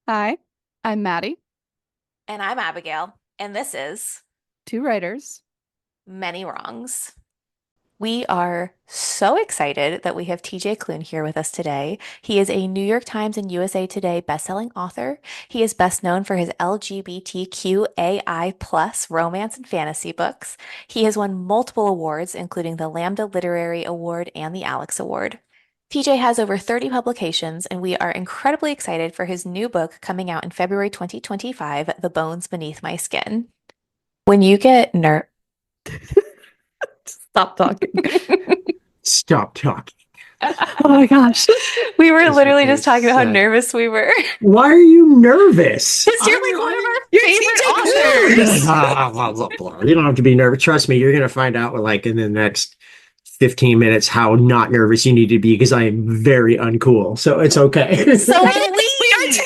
Hi, I'm Maddie, And I'm Abigail, and this is two writers. Many Wrongs. We are so excited that we have TJ Klune here with us today. He is a New York Times and USA Today bestselling author. He is best known for his LGBTQAI plus romance and fantasy books. He has won multiple awards, including the Lambda Literary Award and the Alex Award. TJ has over 30 publications, and we are incredibly excited for his new book coming out in February 2025, The Bones Beneath My Skin. When you get Stop talking. Stop talking. Oh my gosh. we were It's literally okay. just talking about how nervous we were. Why are you nervous? Because you're like one of our You're favorite TJ authors. You don't have to be nervous. Trust me, you're going to find out like in the next 15 minutes how not nervous you need to be because I am very uncool. So it's okay. So are we. We are too.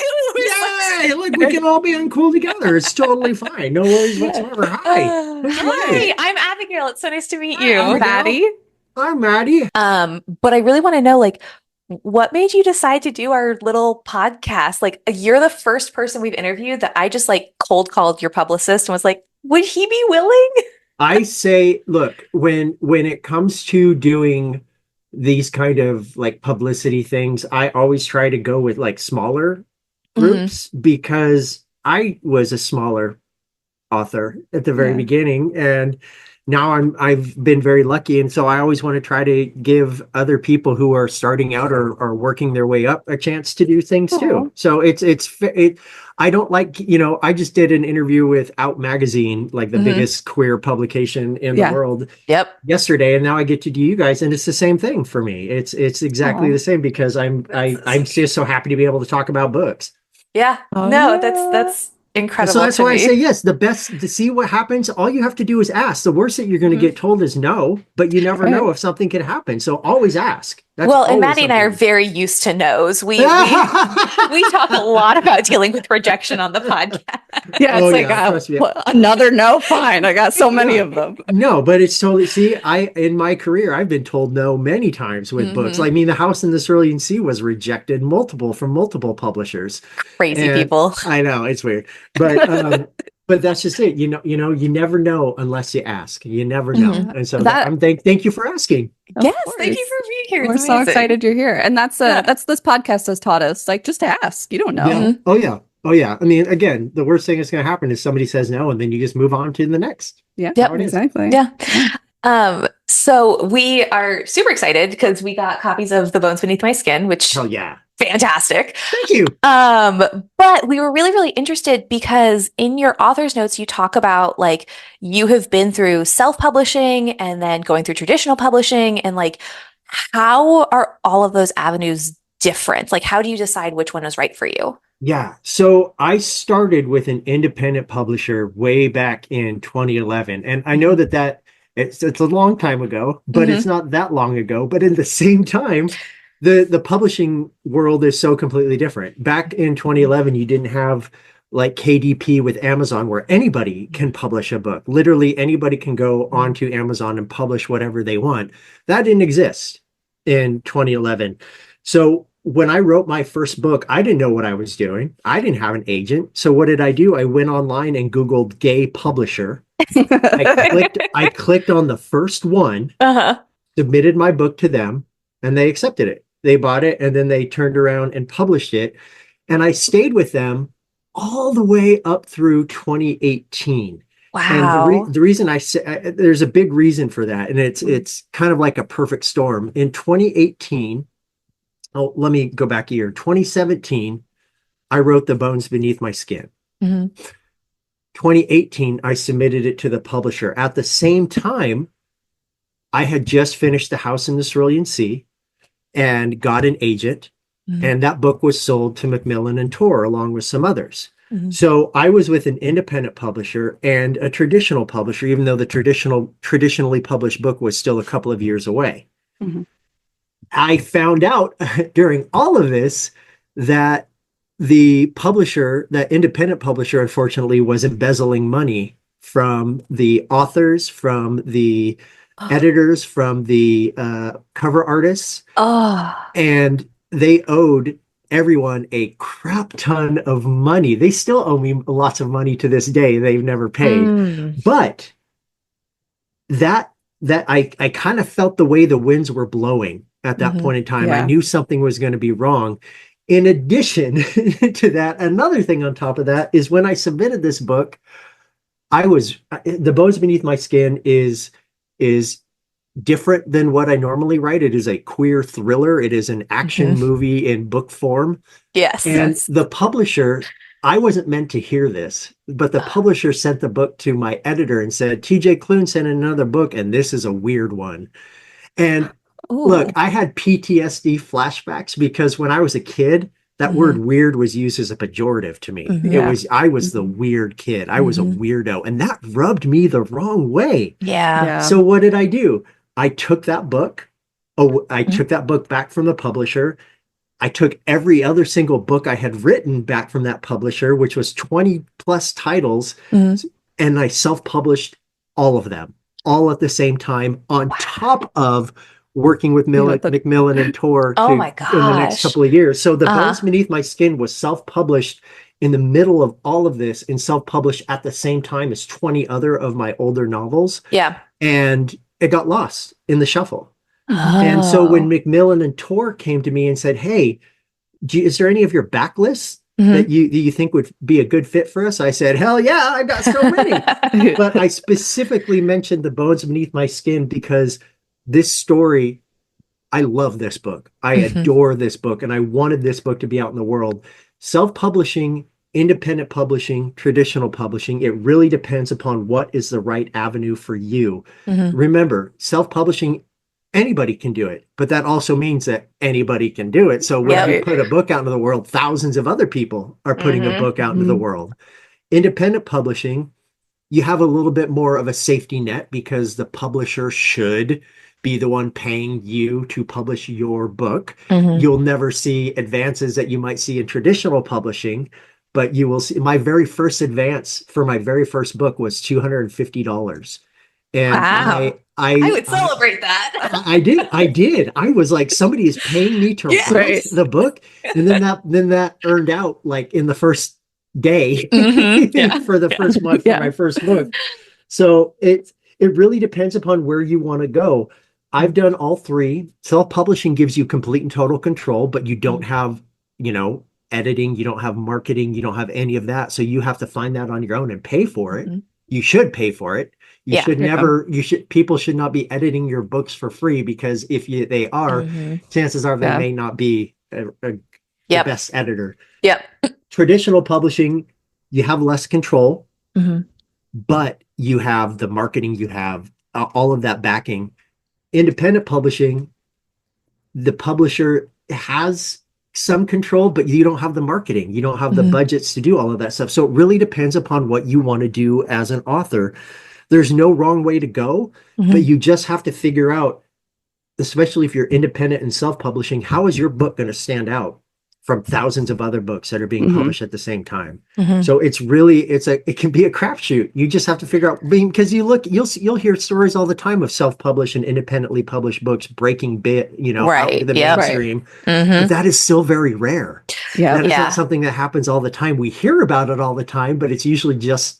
Yay! Look, we can all be uncool together. It's totally fine. No worries whatsoever. Hi. Hi, I'm Abigail. It's so nice to meet Hi, you. Abigail. Maddie. I'm Maddie. But I really want to know, like, what made you decide to do our little podcast? Like, you're the first person we've interviewed that I just like cold called your publicist and was like, would he be willing? I say, look, when it comes to doing these kind of like publicity things, I always try to go with like smaller groups because I was a smaller author at the very beginning, and now I've been very lucky, and so I always want to try to give other people who are starting out or are working their way up a chance to do things too. So I don't like, I just did an interview with Out Magazine, like the biggest queer publication in the world, Yep. yesterday, and now I get to do you guys, and it's the same thing for me. It's exactly the same because I'm just so happy to be able to talk about books. Yeah. Oh, No, yeah. that's incredible. So that's to why I me. say yes. The best to see what happens, all you have to do is ask. The worst that you're going to get told is no, but you never know if something can happen. So always ask. That's Well, and always Maddie and I are something. very used to no's. We talk a lot about dealing with rejection on the podcast. Yeah, it's Oh, like yeah, trust me. another no. Fine, I got so many of them. No, but it's totally, see, in my career, I've been told no many times with books. Like, I mean, The House in the Cerulean Sea was rejected from multiple publishers. Crazy And people. I know it's weird, but that's just it. You never know unless you ask. You never know. And so thank you for asking. Yes, Of thank you course. for being here. We're It's so amazing. excited you're here. And that's this podcast has taught us, like, just ask. You don't know. Yeah. Oh yeah. Oh yeah. I mean, again, the worst thing that's going to happen is somebody says no, and then you just move on to the next. Yeah, Yep. exactly. Yeah. So we are super excited because we got copies of The Bones Beneath My Skin, which Hell yeah. fantastic. Thank you. But we were really, really interested because in your author's notes, you talk about like you have been through self-publishing and then going through traditional publishing, and like how are all of those avenues different? Like, how do you decide which one is right for you? Yeah. So I started with an independent publisher way back in 2011. And I know that it's a long time ago, but it's not that long ago. But at the same time, the publishing world is so completely different. Back in 2011, you didn't have like KDP with Amazon where anybody can publish a book. Literally anybody can go onto Amazon and publish whatever they want. That didn't exist in 2011. So when I wrote my first book, I didn't know what I was doing. I didn't have an agent. So what did I do? I went online and Googled gay publisher. I clicked on the first one, submitted my book to them, and they accepted it. They bought it, and then they turned around and published it. And I stayed with them all the way up through 2018. Wow. And the reason I say there's a big reason for that, and it's kind of like a perfect storm. In 2018, oh, let me go back a year. 2017, I wrote The Bones Beneath My Skin. 2018, I submitted it to the publisher. At the same time, I had just finished The House in the Cerulean Sea and got an agent, and that book was sold to Macmillan and Tor along with some others. So I was with an independent publisher and a traditional publisher, even though the traditionally published book was still a couple of years away. I found out during all of this that the publisher, that independent publisher, unfortunately, was embezzling money from the authors, from the editors, from the cover artists. And they owed everyone a crap ton of money. They still owe me lots of money to this day. They've never paid. But that I kind of felt the way the winds were blowing at that point in time. I knew something was going to be wrong. In addition to that, another thing on top of that is when I submitted this book, The Bones Beneath My Skin is different than what I normally write. It is a queer thriller. It is an action movie in book form. Yes. And the publisher, I wasn't meant to hear this, but the publisher sent the book to my editor and said, TJ Klune sent in another book, and this is a weird one. And look, I had PTSD flashbacks because when I was a kid, that word weird was used as a pejorative to me. I was the weird kid. I was a weirdo, and that rubbed me the wrong way. Yeah. So what did I do? I took that book. I took that book back from the publisher. I took every other single book I had written back from that publisher, which was 20 plus titles, and I self-published all of them, all at the same time, on top of working with Macmillan and Tor in the next couple of years. So The Bones Beneath My Skin was self-published in the middle of all of this and self-published at the same time as 20 other of my older novels. Yeah. And it got lost in the shuffle. And so when Macmillan and Tor came to me and said, hey, is there any of your backlists that you think would be a good fit for us? I said, hell yeah, I've got so many. But I specifically mentioned The Bones Beneath My Skin because this story, I love this book. I adore this book, and I wanted this book to be out in the world. Self-publishing, independent publishing, traditional publishing, it really depends upon what is the right avenue for you. Remember, self-publishing, anybody can do it, but that also means that anybody can do it. So when you put a book out into the world, thousands of other people are putting a book out into the world. Independent publishing, you have a little bit more of a safety net because the publisher should be the one paying you to publish your book. You'll never see advances that you might see in traditional publishing, but you will see. My very first advance for my very first book was $250. And I would celebrate that. I did. I was like, somebody is paying me to write the book. And then that earned out like in the first day for the first month for my first book. So it really depends upon where you want to go. I've done all three. Self-publishing gives you complete and total control, but you don't have, editing, you don't have marketing, you don't have any of that. So you have to find that on your own and pay for it. You should pay for it. People should not be editing your books for free, because if they are, chances are they may not be the best editor. Traditional publishing, you have less control, but you have the marketing, you have all of that backing. Independent publishing, the publisher has some control, but you don't have the marketing. You don't have the budgets to do all of that stuff. So it really depends upon what you want to do as an author. There's no wrong way to go, but you just have to figure out, especially if you're independent and self-publishing, how is your book going to stand out from thousands of other books that are being published at the same time? So it can be a crapshoot. You just have to figure out, because you'll hear stories all the time of self-published and independently published books breaking out to the mainstream. But that is still very rare. That is not something that happens all the time. We hear about it all the time, but it's usually just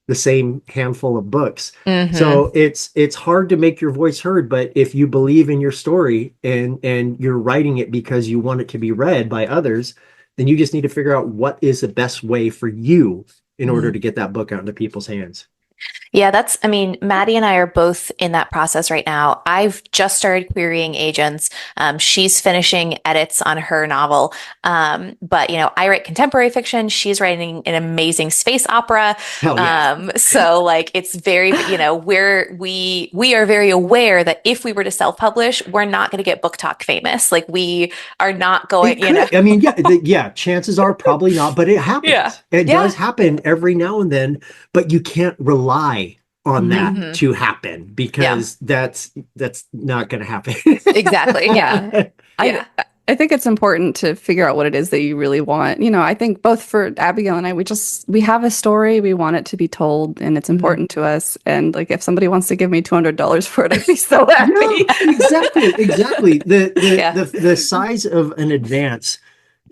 the same handful of books. So it's hard to make your voice heard, but if you believe in your story and you're writing it because you want it to be read by others, then you just need to figure out what is the best way for you in order to get that book out into people's hands. Yeah, Maddy and I are both in that process right now. I've just started querying agents. She's finishing edits on her novel. But I write contemporary fiction. She's writing an amazing space opera. Hell yeah. So like it's very, we are very aware that if we were to self-publish, we're not going to get Book Talk famous. Like we are not going, chances are probably not, but it happens. It does happen every now and then, but you can't rely on that to happen, because that's not going to happen. Exactly. Yeah. I think it's important to figure out what it is that you really want. I think both for Abigail and I, we have a story, we want it to be told, and it's important to us. And like, if somebody wants to give me $200 for it, I'd be so happy. Exactly. The size of an advance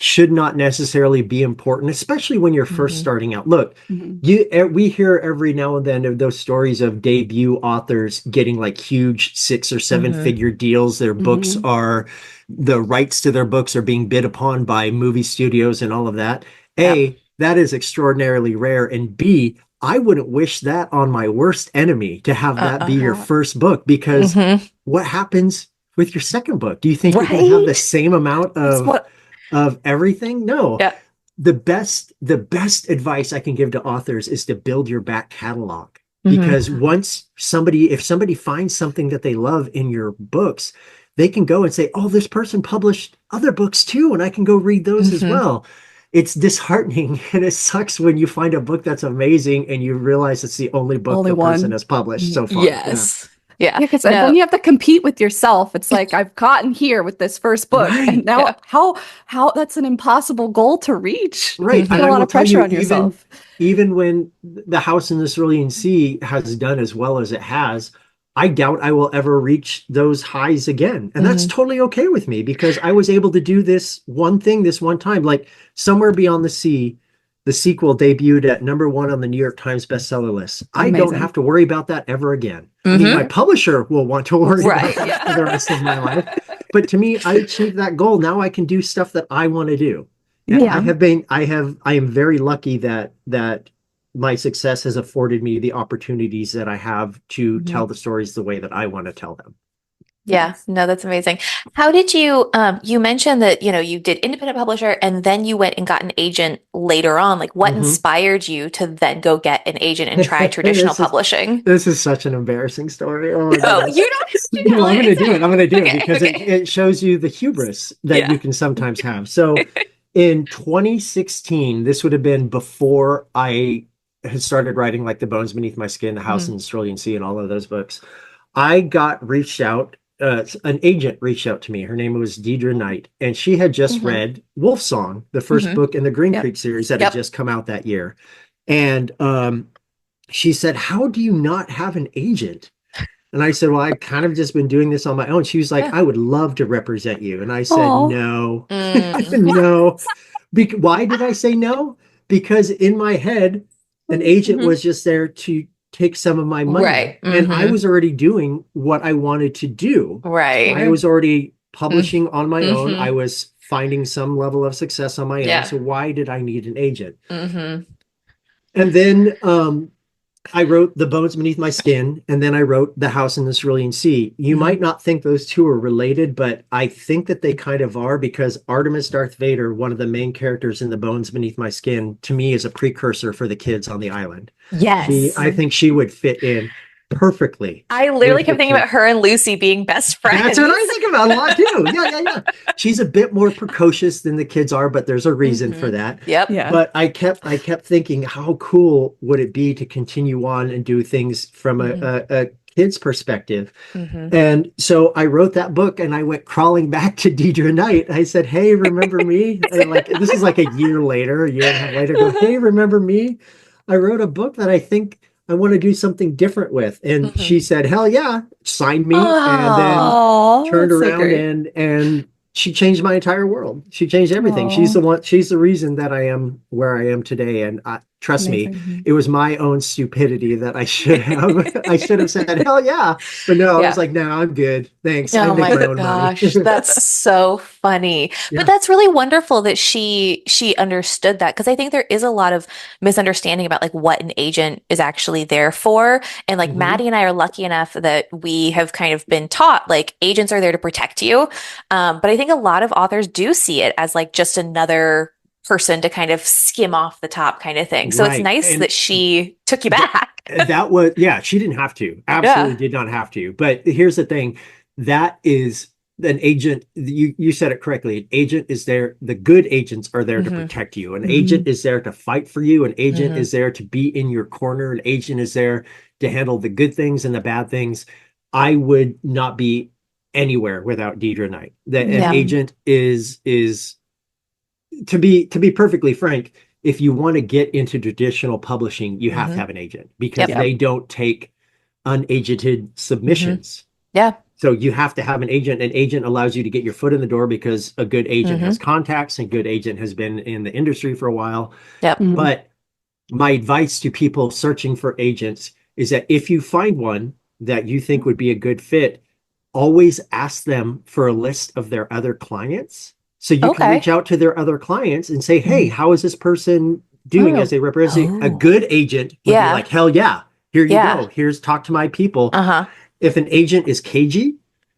should not necessarily be important, especially when you're first starting out. Look, we hear every now and then of those stories of debut authors getting like huge 6 or 7 figure deals. Their books are, the rights to their books are being bid upon by movie studios and all of that. A, that is extraordinarily rare. And B, I wouldn't wish that on my worst enemy, to have that be your first book, because what happens with your second book? Do you think you're going to have the same amount of everything? No. Yeah. The best advice I can give to authors is to build your back catalog, because if somebody finds something that they love in your books, they can go and say, oh, this person published other books too, and I can go read those as well. It's disheartening, and it sucks when you find a book that's amazing and you realize it's the only book the person has published so far. Yes. Yeah. Because then you have to compete with yourself. It's like, I've gotten here with this first book, and now how that's an impossible goal to reach. Right. Put a lot of pressure on yourself. Even when The House in the Cerulean Sea has done as well as it has, I doubt I will ever reach those highs again. And that's totally okay with me, because I was able to do this one thing this one time. Like Somewhere Beyond the Sea, the sequel debuted at #1 on the New York Times bestseller list. I don't have to worry about that ever again. I mean, my publisher will want to worry about that for the rest of my life. But to me, I achieved that goal. Now I can do stuff that I want to do. And I am very lucky that my success has afforded me the opportunities that I have to tell the stories the way that I want to tell them. Yeah, no, that's amazing. How did you, you mentioned that, you did independent publisher and then you went and got an agent later on. Like, what inspired you to then go get an agent and try traditional publishing? This is such an embarrassing story. Oh my God. You don't have to do No, I'm going to do it. I'm going to do Okay, it because it shows you the hubris that you can sometimes have. So in 2016, this would have been before I had started writing like The Bones Beneath My Skin, The House in the Cerulean Sea, and all of those books. I got reached out. An agent reached out to me. Her name was Deidre Knight, and she had just read Wolf Song, the first book in the Green Creek series that had just come out that year. And she said, how do you not have an agent? And I said, well, I've kind of just been doing this on my own. She was like, I would love to represent you. And I said, no. No. Why did I say no? Because in my head, an agent was just there to take some of my money. Right. And I was already doing what I wanted to do. Right. I was already publishing on my own. I was finding some level of success on my own. So why did I need an agent? And then I wrote The Bones Beneath My Skin, and then I wrote The House in the Cerulean Sea. You might not think those two are related, but I think that they kind of are, because Artemis Darth Vader, one of the main characters in The Bones Beneath My Skin, to me is a precursor for the kids on the island. Yes. I think she would fit in perfectly. I literally kept thinking about her and Lucy being best friends. That's what I think about a lot too. Yeah. She's a bit more precocious than the kids are, but there's a reason for that. Yep. Yeah. But I kept thinking, how cool would it be to continue on and do things from a kid's perspective? And so I wrote that book, and I went crawling back to Deidre Knight. I said, hey, remember me? And like, this is like a year and a half later. Go, hey, remember me? I wrote a book that I think I want to do something different with. And she said, hell yeah, signed me, and then turned around and she changed my entire world. She changed everything. She's the reason that I am where I am today. And trust me, it was my own stupidity that I should have said, hell yeah. But no, I was like, no, I'm good. Thanks. Oh I make my own gosh, money. that's so funny. But that's really wonderful that she understood that, because I think there is a lot of misunderstanding about like what an agent is actually there for. And like Maddie and I are lucky enough that we have kind of been taught like agents are there to protect you. But I think a lot of authors do see it as like just another person to kind of skim off the top kind of thing. So it's nice that she took you back. That was, she didn't have to. Absolutely did not have to. But here's the thing. That is an agent. You said it correctly. An agent is there. The good agents are there to protect you. An agent is there to fight for you. An agent is there to be in your corner. An agent is there to handle the good things and the bad things. I would not be anywhere without Deidre Knight. An agent is to be perfectly frank, if you want to get into traditional publishing, you have to have an agent, because they don't take unagented submissions. So you have to have an agent. An agent allows you to get your foot in the door because a good agent has contacts and good agent has been in the industry for a while. Yep. But my advice to people searching for agents is that if you find one that you think would be a good fit, always ask them for a list of their other clients. So you can reach out to their other clients and say, hey, how is this person doing as they represent? A good agent would be like, hell yeah, here you go. Here's talk to my people. If an agent is cagey,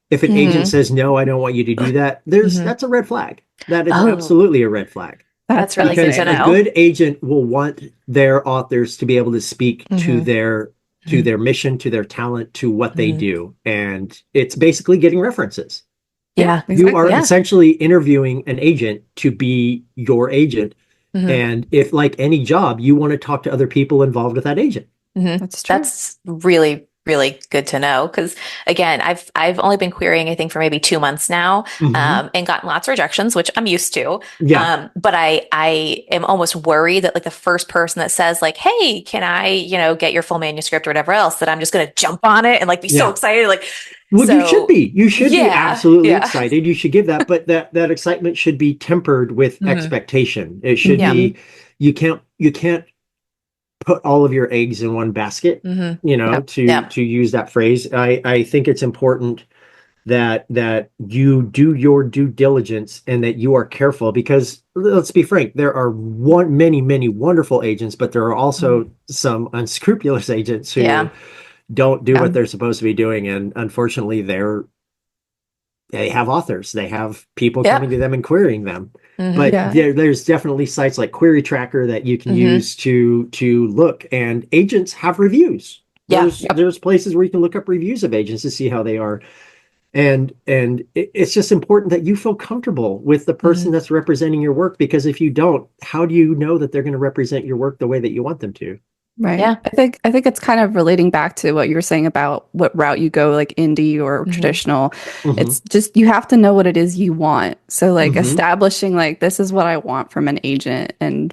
if an agent says, no, I don't want you to do that, that's a red flag. That is absolutely a red flag. That's really good to know. A good agent will want their authors to be able to speak to their mission, to their talent, to what they do. And it's basically getting references. Yeah. You are essentially interviewing an agent to be your agent. And if, like any job, you want to talk to other people involved with that agent. That's true. That's really, really good to know. Because again, I've only been querying, I think, for maybe 2 months now, and gotten lots of rejections, which I'm used to. But I am almost worried that, like, the first person that says, like, hey, can I, get your full manuscript or whatever else, that I'm just going to jump on it and, like, be so excited. Like, well, you should be. You should be absolutely excited. You should give that, but that excitement should be tempered with expectation. It should be. You can't put all of your eggs in one basket. To use that phrase. I think it's important that you do your due diligence and that you are careful, because let's be frank, there are many wonderful agents, but there are also some unscrupulous agents who don't do what they're supposed to be doing, and unfortunately they have authors, they have people coming to them and querying them. But there's definitely sites like Query Tracker that you can use to look, and agents have reviews. There's places where you can look up reviews of agents to see how they are. And it's just important that you feel comfortable with the person that's representing your work, because if you don't, how do you know that they're going to represent your work the way that you want them to? Right. Yeah. I think it's kind of relating back to what you were saying about what route you go, like indie or traditional. It's just, you have to know what it is you want. So, like, establishing, like, this is what I want from an agent, and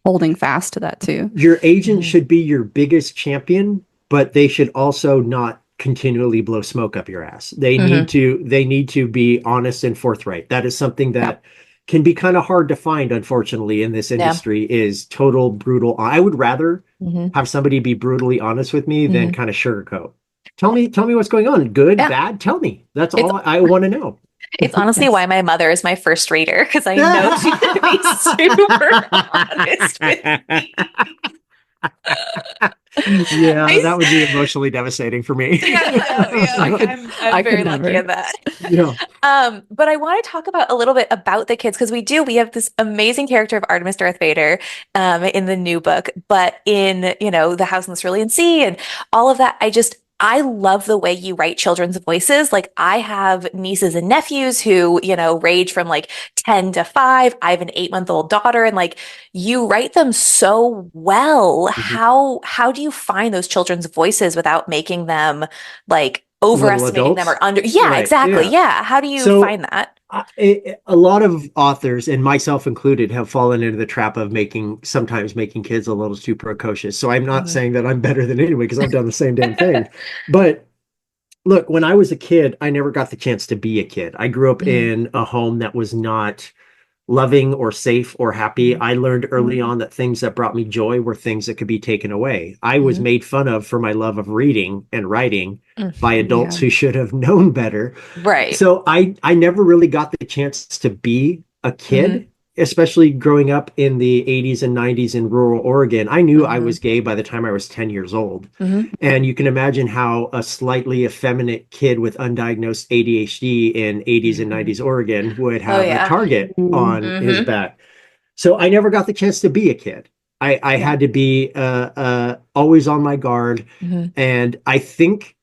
holding fast to that too. Your agent should be your biggest champion, but they should also not continually blow smoke up your ass. They need to be honest and forthright. That is something that can be kind of hard to find, unfortunately, in this industry, is total brutal. I would rather have somebody be brutally honest with me than kind of sugarcoat. Tell me what's going on. Good, bad, tell me. That's all I want to know. It's honestly why my mother is my first reader, because I know she's going to be super honest with me. That would be emotionally devastating for me. I'm very lucky at that. But I want to talk about a little bit about the kids, because we have this amazing character of Artemis Darth Vader in the new book, but in the House in the Cerulean Sea and all of that, I love the way you write children's voices. Like, I have nieces and nephews who, range from like 10 to 5. I have an 8-month-old daughter, and like, you write them so well. How do you find those children's voices without making them like overestimating them or under? Yeah, right. Exactly. Yeah. How do you find that? A lot of authors, and myself included, have fallen into the trap of sometimes making kids a little too precocious. So I'm not saying that I'm better than anyone, because I've done the same damn thing. But look, when I was a kid, I never got the chance to be a kid. I grew up in a home that was not loving or safe or happy. I learned early on that things that brought me joy were things that could be taken away. I was made fun of for my love of reading and writing by adults who should have known better. Right. So I never really got the chance to be a kid, especially growing up in the 80s and 90s in rural Oregon. I knew I was gay by the time I was 10 years old. And you can imagine how a slightly effeminate kid with undiagnosed ADHD in 80s and 90s Oregon would have a target on his back. So I never got the chance to be a kid. I had to be always on my guard. And I think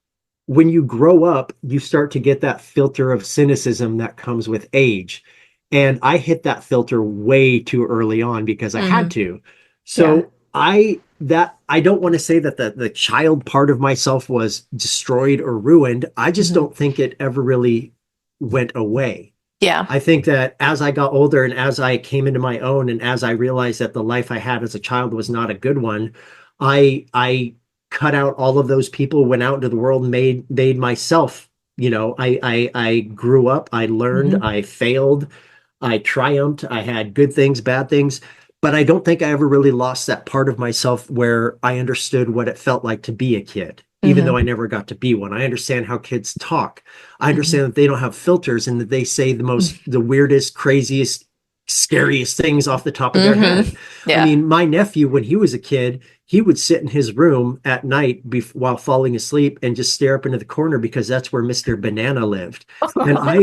when you grow up, you start to get that filter of cynicism that comes with age. And I hit that filter way too early on because I had to. So I don't want to say that the child part of myself was destroyed or ruined. I just don't think it ever really went away. Yeah. I think that as I got older and as I came into my own, and as I realized that the life I had as a child was not a good one, I cut out all of those people, went out into the world and made myself I grew up, I learned, Mhm. I failed, I triumphed, I had good things, bad things, but I don't think I ever really lost that part of myself where I understood what it felt like to be a kid, even though I Mhm. never got to be one. I understand how kids talk. I Mhm. understand that they don't have filters and that they say the weirdest, craziest, scariest things off the top of their Mhm. head. I Yeah. mean, my nephew, when he was a kid, he would sit in his room at night while falling asleep and just stare up into the corner because that's where Mr. Banana lived. And I,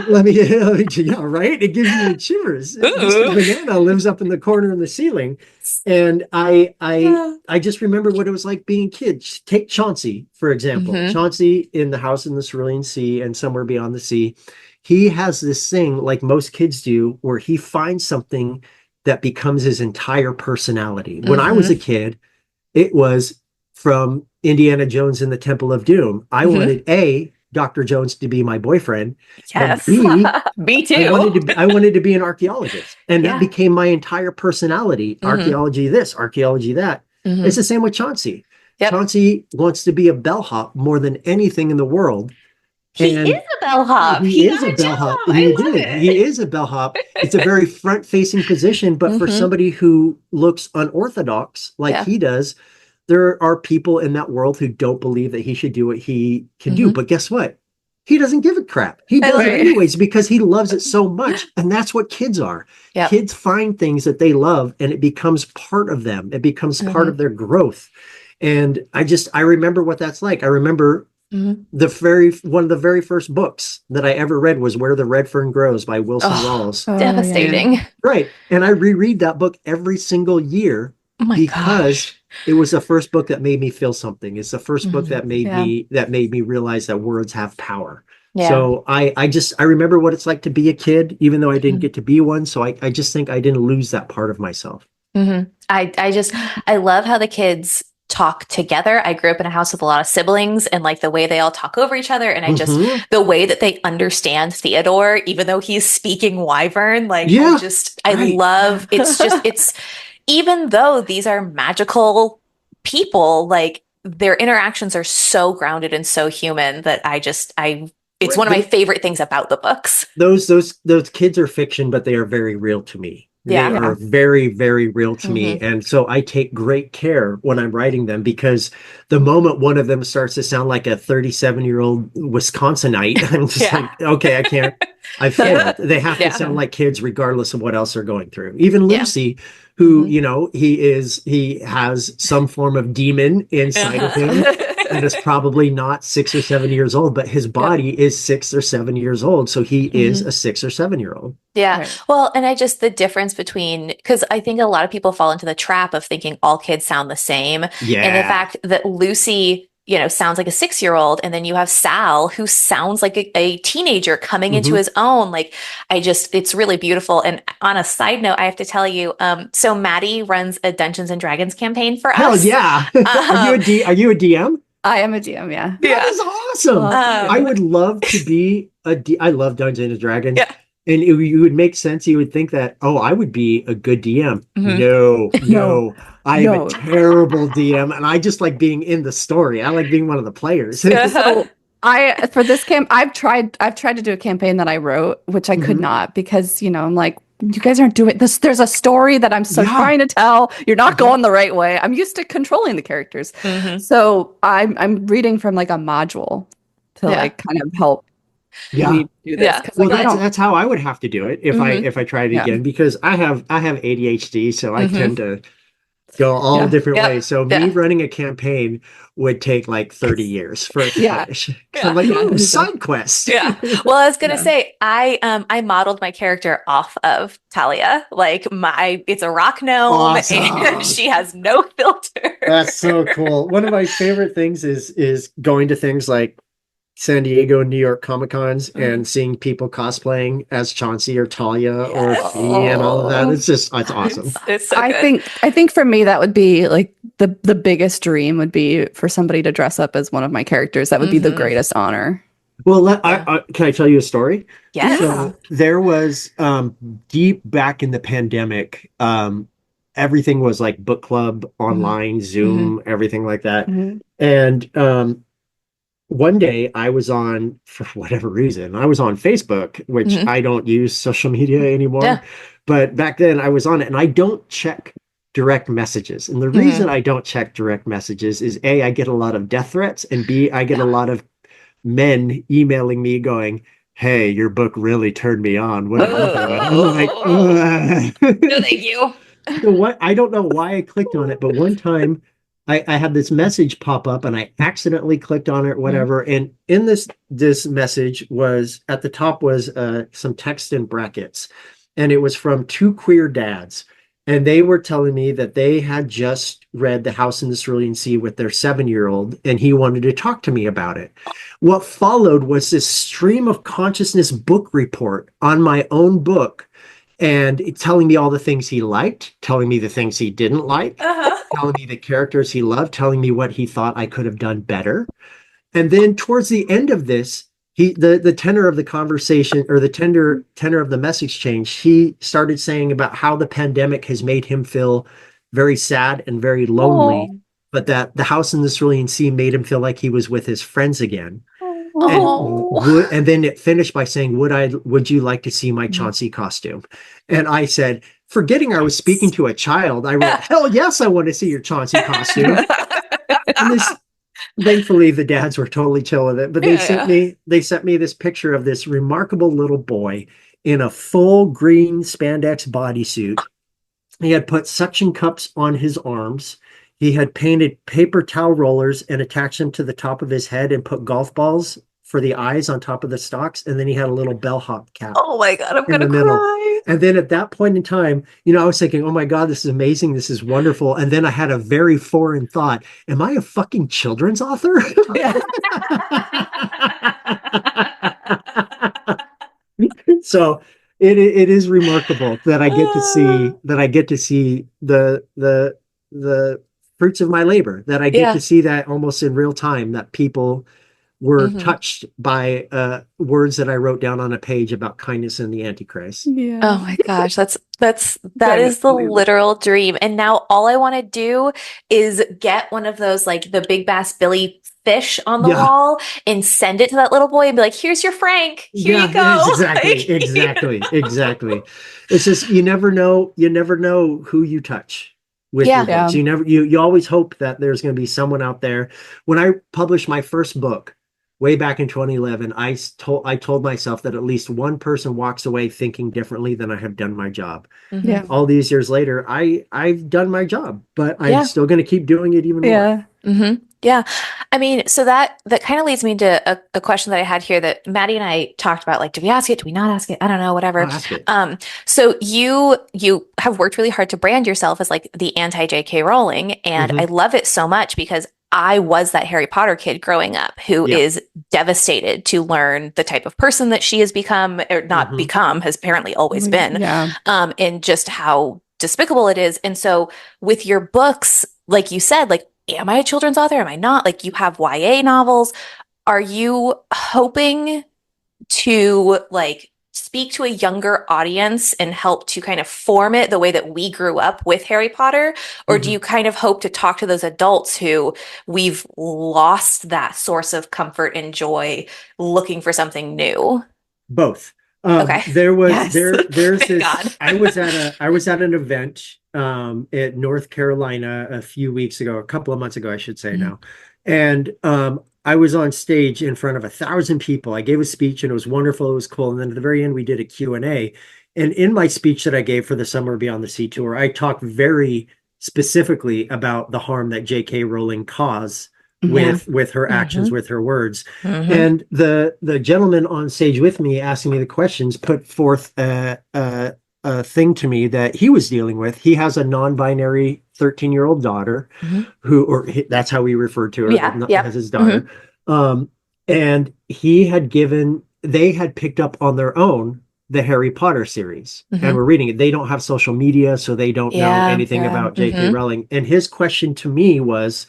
let me, yeah, right? It gives me the shivers. Mr. Ooh. Banana lives up in the corner in the ceiling. And I just remember what it was like being a kid. Take Chauncey, for example. Mhm. Chauncey in the house in the Cerulean Sea and somewhere beyond the sea. He has this thing, like most kids do, where he finds something that becomes his entire personality. When I was a Mhm. kid, it was from Indiana Jones and the Temple of Doom. I Mhm. wanted A, Dr. Jones to be my boyfriend, and Yes. B, Me too. I wanted to be an archaeologist. And that Yeah. became my entire personality. Mhm. Archaeology this, archaeology that. It's Mhm. the same with Chauncey. Yep. Chauncey wants to be a bellhop more than anything in the world. He is And a bellhop. he He is got a a bellhop. job. I He love did. He it. is a bellhop. It's a very front-facing position, but for Mhm. somebody who looks unorthodox like Yeah. he does, there are people in that world who don't believe that he should do what he can do. Mhm. But guess what? He doesn't give a crap. He I does love it Right. anyways because he loves it so much. And that's what kids are. Yep. Kids find things that they love and it becomes part of them. It becomes part of Mhm. their growth. And I remember what that's like. I remember Mhm. one of the very first books that I ever read was Where the Red Fern Grows by Wilson Oh, Rawls. Oh yeah. And devastating. right. And I reread that book every single year Oh my because gosh. it was the first book that made me feel something. It's the first book Mhm. Yeah. that made me realize that words have power. Yeah. So I remember what it's like to be a kid, even though I didn't Mhm. get to be one. So I just think I didn't lose that part of myself. Mhm. I just I love how the kids talk together. I grew up in a house with a lot of siblings and like the way they all talk over each other. And I just Hmm. the way that they understand Theodore, even though he's speaking Wyvern, like Yeah, I right. love it's even though these are magical people, like their interactions are so grounded and so human that I it's one Right. of my favorite things about the books. Those kids are fiction, but they are very real to me. They Yeah. are Yeah. very, very real to me. Hmm. And so I take great care when I'm writing them because the moment one of them starts to sound like a 37-year-old Wisconsinite, I'm just Yeah. like, okay, I can't, I Yeah. failed. They have to Yeah. sound like kids regardless of what else they're going through. Even Yeah. Lucy, who, Hmm. he has some form of demon inside of him that is Uh-huh. probably not 6 or 7 years old, but his Yep. body is 6 or 7 years old. So he is Hmm. a 6 or 7 year old. Yeah. Right. Well, and I just the difference between because I think a lot of people fall into the trap of thinking all kids sound the same, and the Yeah. fact that Lucy, sounds like a 6-year-old, and then you have Sal who sounds like a teenager coming into Hmm. his own. Like it's really beautiful. And on a side note, I have to tell you, so Maddie runs a Dungeons and Dragons campaign for Hell us. yeah. Um, Are you a DM? I am a DM, yeah. That yeah. is awesome. I Um, would love to be I love Dungeons and Dragons. yeah. And you would make sense. You would think that, oh, I would be a good DM. Mhm. No, No, no. I am a no. terrible DM, and I just like being in the story. I like being one of the players. Uh-huh. So I for this camp I've tried to do a campaign that I wrote, which I could Hmm. not because, I'm like, you guys aren't doing this. There's a story that I'm so Yeah. trying to tell. You're not Mhm. going the right way. I'm used to controlling the characters. Mhm. So I'm reading from like a module to Yeah. like kind of help Yeah. me do this Yeah. because Well, like I I, don't. that's how I would have to do it if I mhm. if I tried it Yeah. again because I have ADHD, so I tend Mhm. to go all Yeah. different Yep. ways. So me Yeah. running a campaign would take like 30 years for it to Yeah. finish. 'Cause I'm Yeah. like, Yeah. oh, Me too. side quest. Yeah. Well, I was gonna Yeah. say I modeled my character off of Talia. Like it's a rock gnome and Awesome. she has no filter. That's so cool. One of my favorite things is going to things like San Diego, New York Comic Cons Mhm. and seeing people cosplaying as Chauncey or Talia or Yes. Fee and all of that. Oh. It's awesome. It's so I good. think I think for me that would be like the biggest dream would be for somebody to dress up as one of my characters. That would be the Hmm. greatest honor. Well, Yeah. can I tell you a story? Yes. Yeah. So there was deep back in the pandemic, everything was like book club, Hmm. online, Hmm. Zoom, everything like that. Mhm. And one day I was on, for whatever reason, I was on Facebook, which Mhm. I don't use social media anymore. Yeah. But back then I was on it and I don't check direct messages. And the reason Mhm. I don't check direct messages is A, I get a lot of death threats, and B, I get a lot of men emailing me going, "Hey, your book really turned me on. What do you think?" I'm like, Oh, no, ugh. thank you. So what, I don't know why I clicked on it, but one time I had this message pop up and I accidentally clicked on it, Mhm. whatever. And in this message was at the top was some text in brackets, and it was from two queer dads. And they were telling me that they had just read The House in the Cerulean Sea with their 7-year-old, and he wanted to talk to me about it. What followed was this stream of consciousness book report on my own book, and telling me all the things he liked, telling me the things he didn't like, Uh-huh. telling me the characters he loved, telling me what he thought I could have done better. And then towards the end of this, the tenor of the conversation, or the tenor of the message change, he started saying about how the pandemic has made him feel very sad and very lonely, Oh. but that The House in the Cerulean Sea made him feel like he was with his friends again. And Oh. and then it finished by saying, would you like to see my Mhm. Chauncey costume? And I said, forgetting I was speaking Yes. to a child, I wrote, Yeah. hell yes, I want to see your Chauncey costume. And this, thankfully, the dads were totally chill with it, but Yeah, yeah. they sent me this picture of this remarkable little boy in a full green spandex bodysuit. He had put suction cups on his arms. He had painted paper towel rollers and attached them to the top of his head and put golf balls for the eyes on top of the stalks. And then he had a little bellhop cap Oh my God, I'm in gonna the middle. cry. And then at that point in time, I was thinking, oh my God, this is amazing. This is wonderful. And then I had a very foreign thought. Am I a fucking children's author? Yeah. So it is remarkable that I get to see the fruits of my labor, that I get to Yeah. see that almost in real time, that people were Mhm. touched by words that I wrote down on a page about kindness and the Antichrist. Oh Yeah. my gosh, that Kind is the of. literal dream. And now all I want to do is get one of those like the Big Bass Billy fish on the Yeah, wall and send it to that little boy and be like, "Here's your Frank. Here you yeah, it's go." exactly, Like, exactly, exactly. It's just you never know who you touch with your yeah. books. Yeah. You always hope that there's going to be someone out there. When I published my first book way back in 2011, I told myself that at least one person walks away thinking differently than I have done my job. Hmm. Yeah. All these years later, I've done my job, but I'm Yeah. still going to keep doing it even more. Yeah. Yeah. I mean, so that kind of leads me to a question that I had here that Maddie and I talked about. Like, do we ask it? Do we not ask it? I don't know, I'll whatever. ask it. So you have worked really hard to brand yourself as like the anti J.K. Rowling, and I Hmm. love it so much because I was that Harry Potter kid growing up who Yeah. is devastated to learn the type of person that she has become, or not Hmm. become, has apparently always been, Yeah. and just how despicable it is. And so with your books, like you said, like, am I a children's author? Am I not? Like, you have YA novels. Are you hoping to like speak to a younger audience and help to kind of form it the way that we grew up with Harry Potter? Or do Hmm. you kind of hope to talk to those adults who we've lost that source of comfort and joy looking for something new? Both. Okay. There was Yes. there's Thank this. God. I was at an event at North Carolina a few weeks ago, a couple of months ago, I should say Mhm. now, and I was on stage in front of 1,000 people. I gave a speech and it was wonderful. It was cool. And then at the very end, we did a Q&A. And in my speech that I gave for the Summer Beyond the Sea tour, I talked very specifically about the harm that J.K. Rowling caused Yeah. with her actions, Hmm. with her words. Hmm. And the gentleman on stage with me asking me the questions put forth a thing to me that he was dealing with. He has a non-binary 13-year-old daughter Hmm. that's how we referred to her, Yeah. Yep. as his Hmm. daughter. And they had picked up on their own the Harry Potter series and Hmm. were reading it. They don't have social media, so they don't know Yeah. anything Yeah. about J.K. Hmm. Rowling. And his question to me was,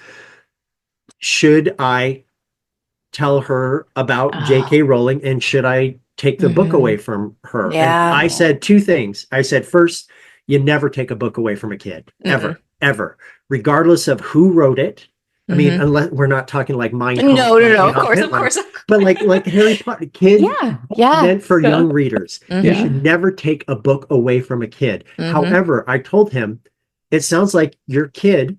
should I tell her about Oh. J.K. Rowling, and should I take the book Hmm. away from her? And Yeah. I said two things. I said, first, you never take a book away from a kid, Mm-mm. ever, ever, regardless of who wrote it, I mean, unless we're not talking like Mein Kampf, No, like of Adolf course, of Hitler, course. but like Harry Potter, kid, Yeah. meant for Yeah. young readers. You should never take a book away from a kid. However, I told him, it sounds like your kid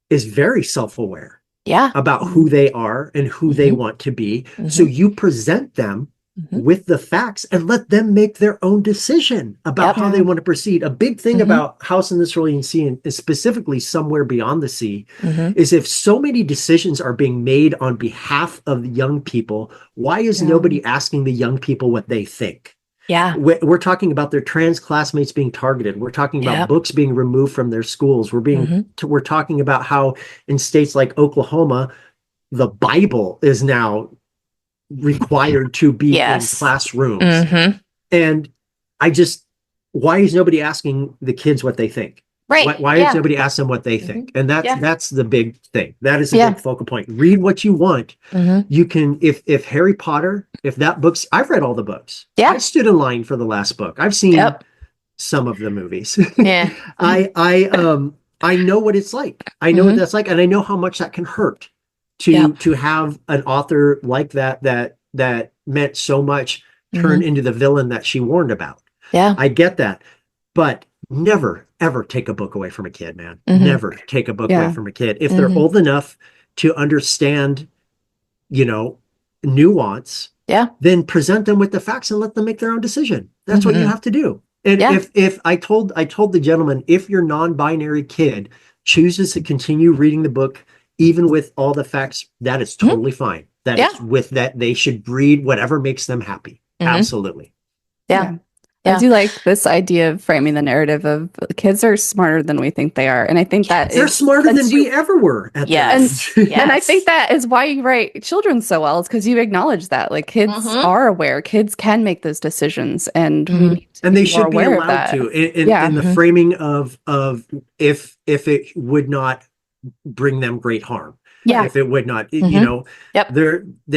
is very self-aware Yeah. about who they are and who they want to be. So you present them with the facts and let them make their own decision about how they want to proceed. A big thing about House in the Cerulean Sea, and specifically Somewhere Beyond the Sea, is if so many decisions are being made on behalf of young people, why is nobody asking the young people what they think? Yeah. We're talking about their trans classmates being targeted. We're talking about books being removed from their schools. We're talking about how in states like Oklahoma, the Bible is now required to be in classrooms. And why is nobody asking the kids what they think? Right. Why is nobody asking them what they think? And that's the big thing. That is a big focal point. Read what you want. You can, if Harry Potter, if that book's, I've read all the books. I stood in line for the last book. I've seen some of the movies. I know what it's like. I know what that's like, and I know how much that can hurt to have an author like that meant so much turn into the villain that she warned about. I get that, but never ever take a book away from a kid, man. Never take a book away from a kid if they're old enough to understand, nuance. Then present them with the facts and let them make their own decision. That's what you have to do. And if I told the gentleman, if your non-binary kid chooses to continue reading the book, even with all the facts, that is totally fine. That is with that, they should read whatever makes them happy. Absolutely. Yeah. I do like this idea of framing the narrative of kids are smarter than we think they are. And I think that they're smarter than we ever were at that age. And I think that is why you write children so well, is because you acknowledge that. Like, kids are aware. Kids can make those decisions, and we need to and be they should be aware of allowed that. to. In the framing of if it would not bring them great harm. If it would not, they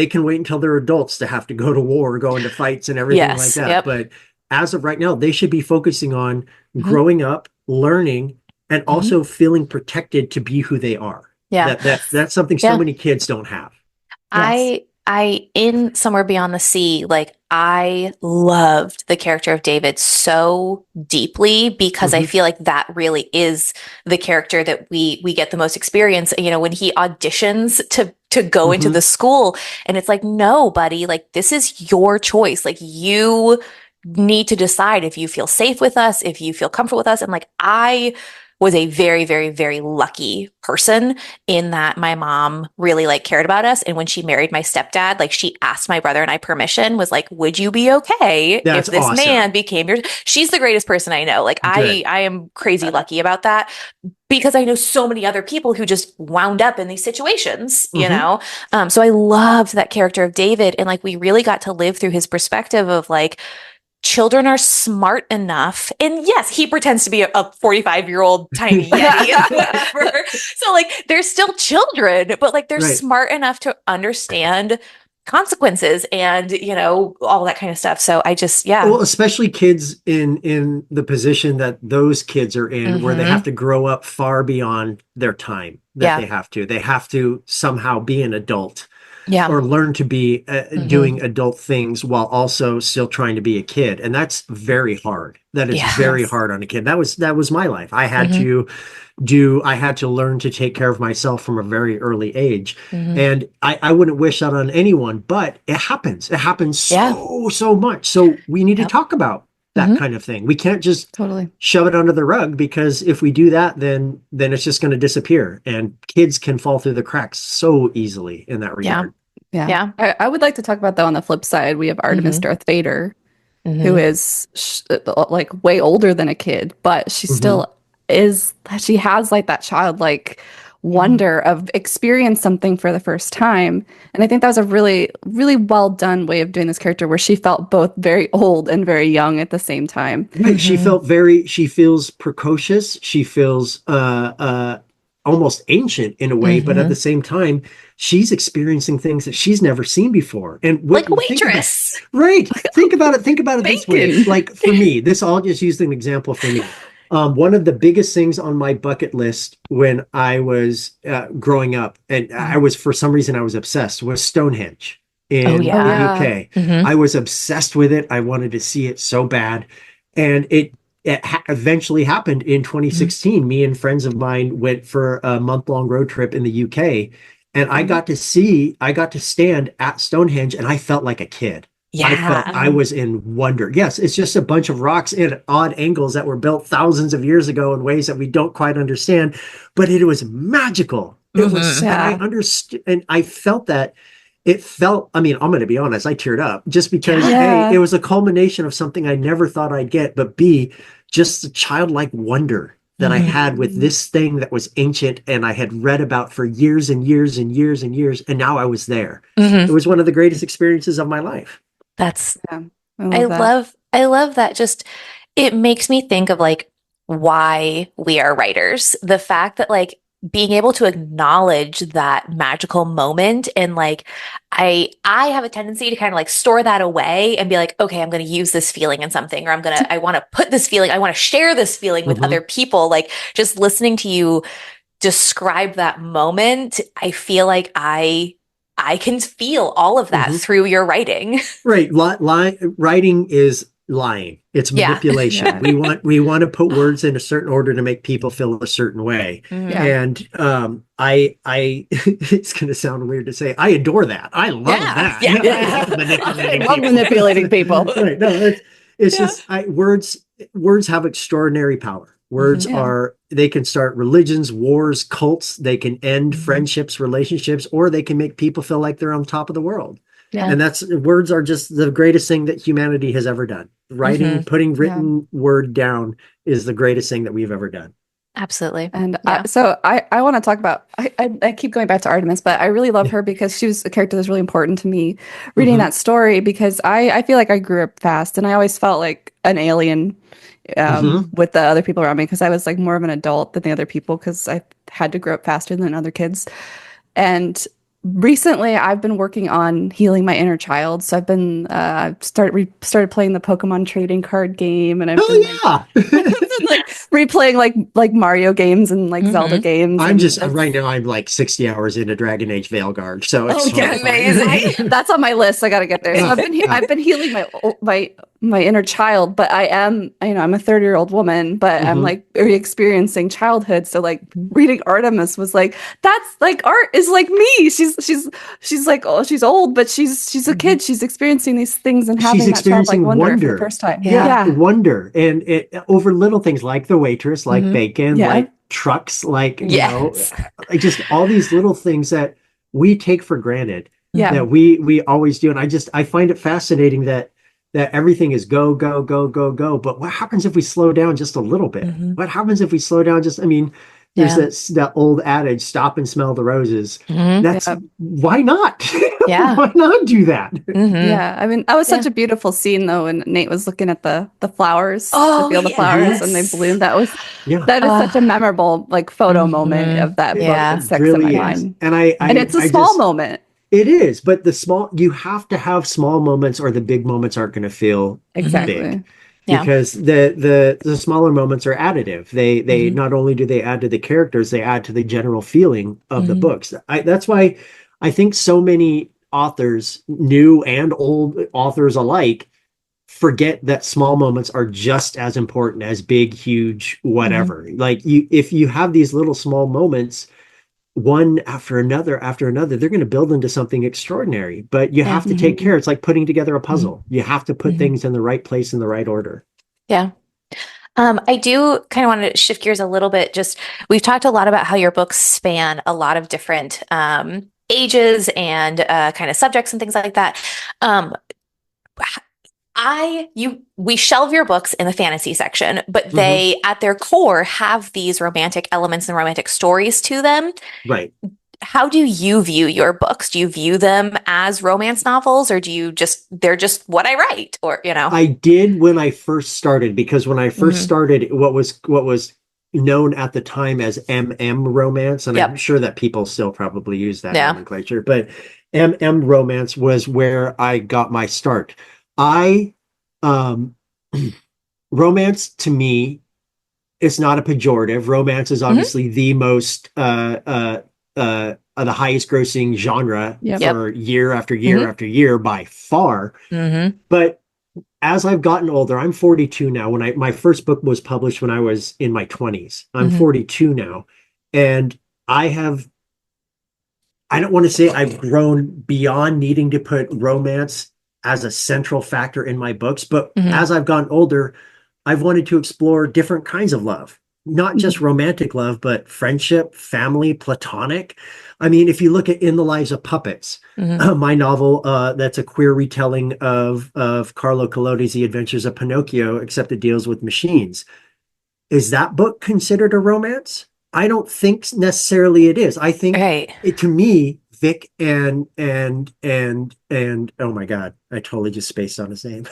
can wait until they're adults to have to go to war, go into fights and everything like that. But as of right now, they should be focusing on growing up, learning, and also feeling protected to be who they are. That's something so many kids don't have. I in Somewhere Beyond the Sea, like, I loved the character of David so deeply because I feel like that really is the character that we get the most experience. When he auditions to go into the school, and it's like, no, buddy, like, this is your choice. Like, you need to decide if you feel safe with us, if you feel comfortable with us. And like, I was a very, very, very lucky person in that my mom really cared about us. And when she married my stepdad, she asked my brother and I permission, was like, would you be okay if this man became your, she's the greatest person I know. I am crazy lucky about that, because I know so many other people who just wound up in these situations, so I loved that character of David. And we really got to live through his perspective of children are smart enough. And yes, he pretends to be a 45-year-old tiny yeti, whatever. So they're still children, but they're smart enough to understand consequences and, all that kind of stuff. So I just, Well, especially kids in the position that those kids are in, where they have to grow up far beyond their time that they have to somehow be an adult. Or learn to be doing adult things while also still trying to be a kid. And that's very hard. That is very hard on a kid. That was my life. I had to learn to take care of myself from a very early age. And I wouldn't wish that on anyone, but it happens. It happens so much. So we need to talk about that kind of thing. We can't just shove it under the rug, because if we do that, then it's just going to disappear, and kids can fall through the cracks so easily in that regard. Yeah. I would like to talk about, though, on the flip side, we have Artemis Darth Vader, who is way older than a kid, but she still is, she has that childlike wonder of experience something for the first time. And I think that was a really, really well done way of doing this character, where she felt both very old and very young at the same time. Right. She feels precocious. She feels almost ancient in a way, but at the same time, she's experiencing things that she's never seen before. And like a waitress. Think about it this way. For me, I'll just use an example for me. One of the biggest things on my bucket list when I was growing up, and I was, for some reason, I was obsessed, was Stonehenge Oh in Oh the yeah. yeah. UK. Hmm. I was obsessed with it. I wanted to see it so bad. And it eventually happened in Hmm. 2016. Me and friends of mine went for a month-long road trip in the UK, and Mhm. I got to stand at Stonehenge, and I felt like a kid. Yeah. I was in wonder. Yes, it's just a bunch of rocks in odd angles that were built thousands of years ago in ways that we don't quite understand, but it was magical. It was, Hmm. and I Yeah. understood, and I felt that it felt, I mean, I'm going to be honest, I teared up just because Yeah. A, it Yeah. was a culmination of something I never thought I'd get, but B, just the childlike wonder that I Hmm. had with Mhm. this thing that was ancient and I had read about for years and years and years and years, and now I was there. Hmm. It was one of the greatest experiences of my life. That's Yeah. I love that. I love that. Just it makes me think of like why we are writers. The fact that like being able to acknowledge that magical moment and like I have a tendency to kind of like store that away and be like, okay, I'm going to use this feeling in something, or I want to put this feeling, I want to share this feeling with other Mhm. people. Like just listening to you describe that moment, I feel like I can feel all of that Mhm. through your writing. Right. Writing is lying. It's Yeah. manipulation. Yeah. We want to put words in a certain order to make people feel a certain way. Hmm. Yeah. And I it's going to sound weird to say I adore that. I love Yeah. that. I Yes. love I manipulating love people. manipulating people. Right. No, it's Yeah. just words have extraordinary power. Words Hmm. Yeah. are, they can start religions, wars, cults, they can end Hmm. friendships, relationships, or they can make people feel like they're on top of the world. Yeah. And that's, words are just the greatest thing that humanity has ever done. Hmm. Putting Yeah. written word down is the greatest thing that we've ever done. Absolutely. And Yeah. so I want to talk about I keep going back to Artemis, but I really love Yeah. her because she was a character that's really important to me reading Hmm. that story because I feel like I grew up fast and I always felt like an alien Hmm. with the other people around me because I was like more of an adult than the other people because I had to grow up faster than other kids. And recently, I've been working on healing my inner child. So I've been started playing the Pokemon trading card game, and I've been like Oh I've yeah. been like replaying like Mario games and like Zelda Hmm. games, I'm and just it's right now I'm like 60 hours into Dragon Age Veilguard, so it's oh totally yeah, fine. Amazing. that's on my list. I got to get there. So Ah, ah. I've been healing my inner child, but I am I'm a 30-year-old woman, but I'm Mhm. like experiencing childhood. So like reading Artemis was like that's like art is like me. She's like oh she's old, but she's a Hmm. kid. She's experiencing these things and She's having that childlike experiencing wonder for the wonder. first time. Yeah, Yeah. Yeah, wonder. And it over little things like the waitress, like Hmm. bacon, yeah, like trucks, like, Yes. like just all these little things that we take for granted yeah, Hmm. that we always do. And I find it fascinating that everything is go, go, go, go, go. But what happens if we slow down just a little bit? Hmm. What happens if we slow down just, I mean, there's Yeah. that old adage, stop and smell the roses. Hmm. That's yeah. why not? Yeah. Why not do that? Hmm. Yeah, I mean, that was Yeah. such a beautiful scene though, when Nate was looking at the flowers, the Oh, field of Mhm. flowers, and they yes. bloomed. Yeah. That is such a memorable like photo moment Hmm. of that book It that Yeah. sticks in my really Yeah. is. mind. And And Hmm. it's a I small just, moment. it is, but you have to have small moments or the big moments aren't going to feel Hmm. big Exactly. Yeah. because the smaller moments are additive. They Hmm. not only do they add to the characters, they add to the general feeling of the Hmm. books. That's why I think so many authors, new and old authors alike, forget that small moments are just as important as big, huge, Hmm. whatever. Like if you have these little small moments, one after another, they're going to build into something extraordinary. But you Yeah. have to take care. Hmm. It's like putting together a Hmm. puzzle. You have to put Hmm. things in the right place in the right order. Yeah. I do kind of want to shift gears a little bit. Just we've talked a lot about how your books span a lot of different ages and kind of subjects and things like that. Um, we shelve your books in the fantasy section, but Mhm. they, at their core, have these romantic elements and romantic stories to them. Right. How do you view your books? Do you view them as romance novels, or they're just what I write, or, you know? I did when I first started, because when I first Hmm. started, what was known at the time as MM romance, and I'm Yep. sure that people still probably use that Yeah. nomenclature, but MM romance was where I got my start. I um romance to me it's not a pejorative. Romance is obviously the most the highest grossing genre for year after year after year by far. But as I've gotten older, I'm 42 now. When my first book was published when I was in my 20s. I'm 42 now, and I don't want to say I've grown beyond needing to put romance as a central factor in my books, but as I've gotten older, I've wanted to explore different kinds of love, not just romantic love, but friendship, family, platonic. I mean, if you look at In the Lives of Puppets, my novel, that's a queer retelling of Carlo Collodi's The Adventures of Pinocchio, except it deals with machines. Is that book considered a romance? I don't think necessarily it is. I think to me, Vic and oh my God, I totally just spaced on his name.